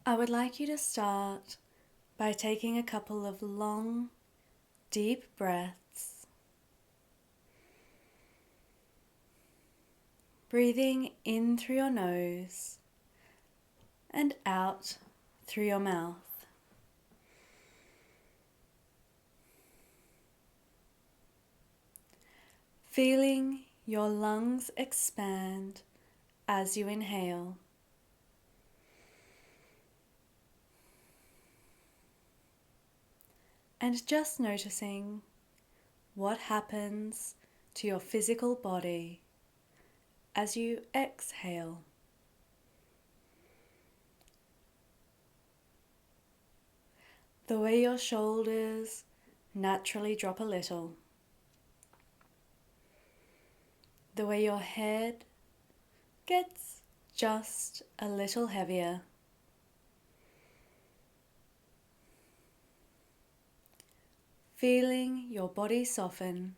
I would like you to start by taking a couple of long, deep breaths, breathing in through your nose and out through your mouth. Feeling your lungs expand as you inhale. And just noticing what happens to your physical body as you exhale. The way your shoulders naturally drop a little. The way your head gets just a little heavier. Feeling your body soften.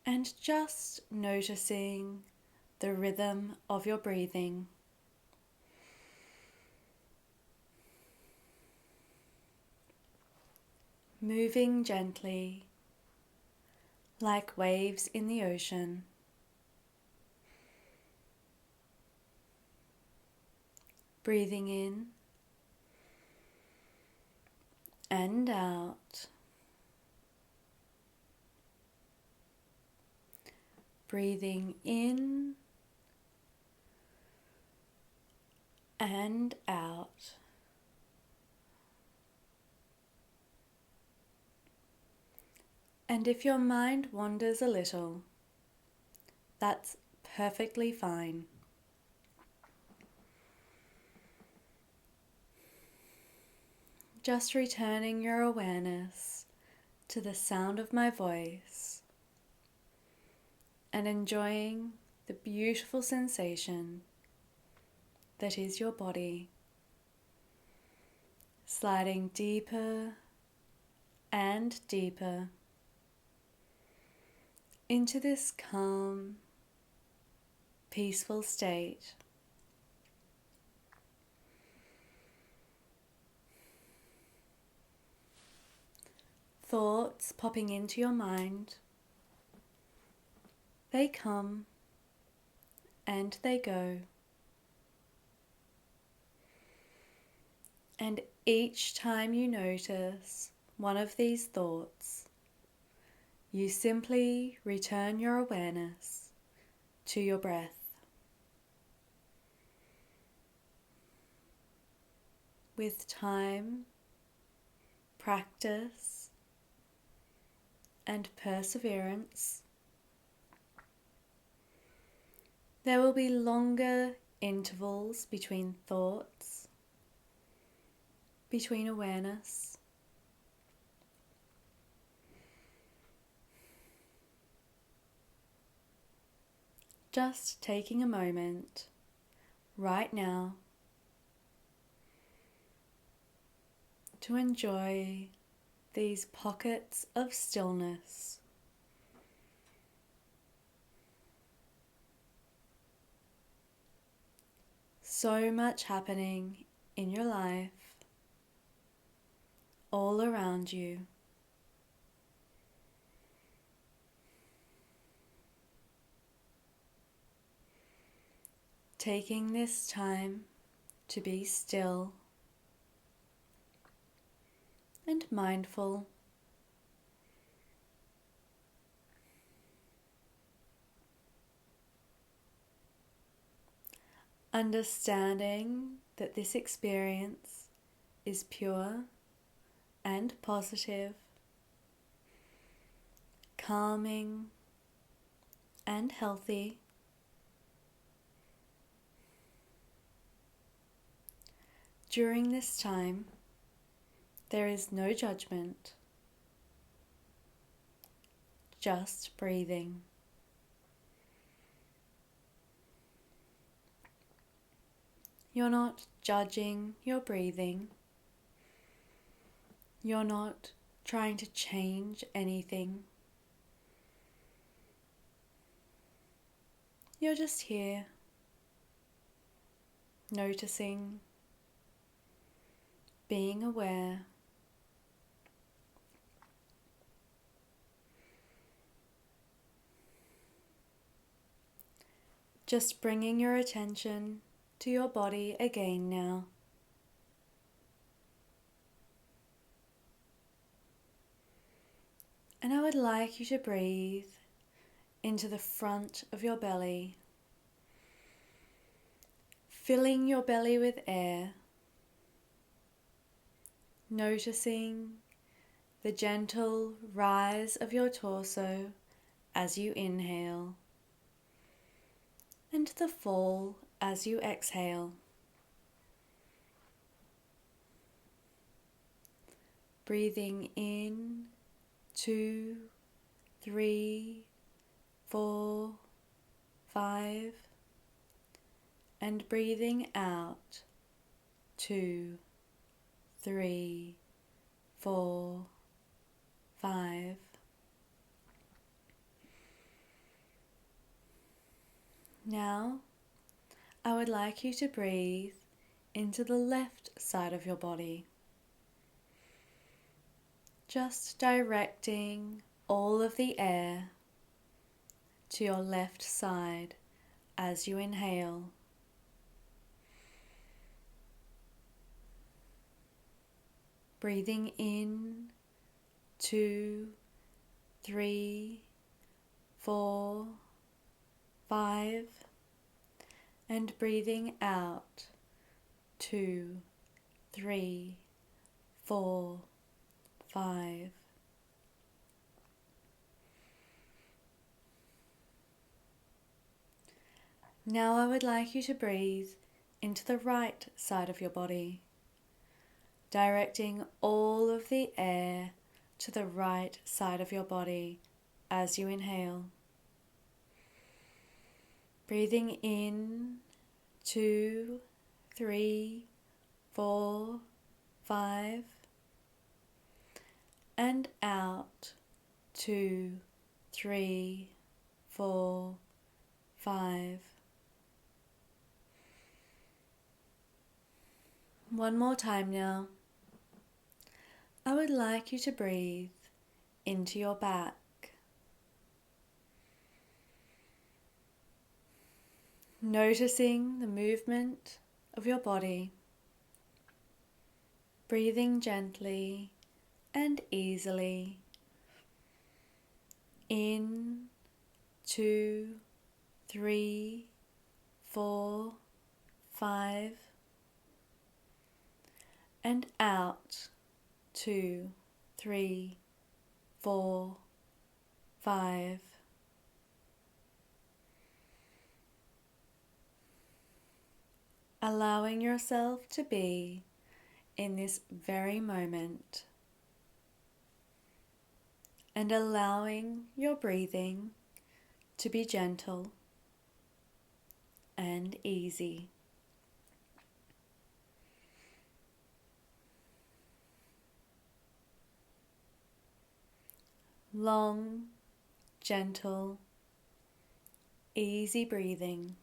And just noticing the rhythm of your breathing. Moving gently like waves in the ocean. Breathing in and out. Breathing in and out. And if your mind wanders a little, that's perfectly fine. Just returning your awareness to the sound of my voice and enjoying the beautiful sensation that is your body, sliding deeper and deeper into this calm, peaceful state. Thoughts popping into your mind, they come and they go. And each time you notice one of these thoughts, you simply return your awareness to your breath. With time, practice, and perseverance, there will be longer intervals between thoughts, between awareness. Just taking a moment right now to enjoy these pockets of stillness. So much happening in your life, all around you. Taking this time to be still and mindful. Understanding that this experience is pure and positive, calming and healthy. During this time, there is no judgment, just breathing. You're not judging your breathing. You're not trying to change anything. You're just here, noticing, being aware. Just bringing your attention to your body again now. And I would like you to breathe into the front of your belly, filling your belly with air, noticing the gentle rise of your torso as you inhale, and the fall as you exhale. Breathing in 2, 3, 4, 5, and breathing out 2, 3, 4, 5. Now, I would like you to breathe into the left side of your body, just directing all of the air to your left side as you inhale. Breathing in 2, 3, 4, 5, and breathing out 2, 3, 4, 5. Now I would like you to breathe into the right side of your body, directing all of the air to the right side of your body as you inhale. Breathing in 2, 3, 4, 5, and out 2, 3, 4, 5. One more time now. I would like you to breathe into your back, noticing the movement of your body, breathing gently and easily in 2, 3, 4, 5, and out 2, 3, 4, 5. Allowing yourself to be in this very moment, and allowing your breathing to be gentle and easy. Long, gentle, easy breathing.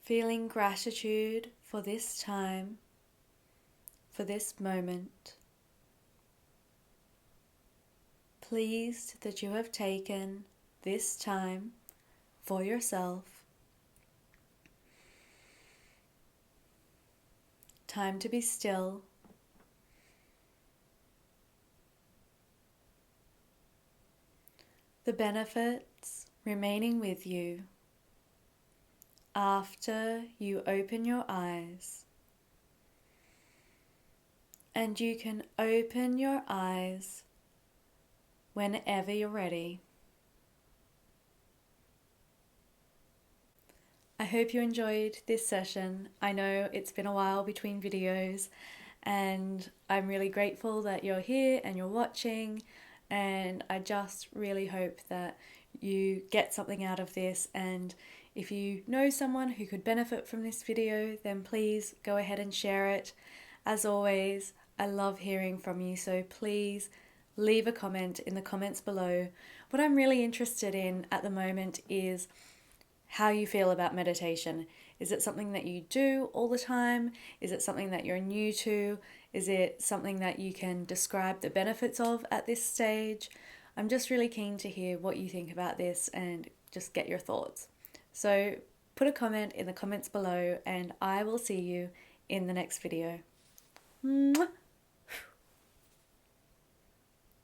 Feeling gratitude for this time, for this moment. Pleased that you have taken this time for yourself. Time to be still. The benefits remaining with you after you open your eyes. And you can open your eyes whenever you're ready. I hope you enjoyed this session. I know it's been a while between videos, and I'm really grateful that you're here and you're watching, and I just really hope that you get something out of this, and If you know someone who could benefit from this video, then please go ahead and share it. As always, I love hearing from you, so please leave a comment in the comments below. What I'm really interested in at the moment is how you feel about meditation. Is it something that you do all the time? Is it something that you're new to? Is it something that you can describe the benefits of at this stage? I'm just really keen to hear what you think about this and just get your thoughts. So put a comment in the comments below and I will see you in the next video. Mwah!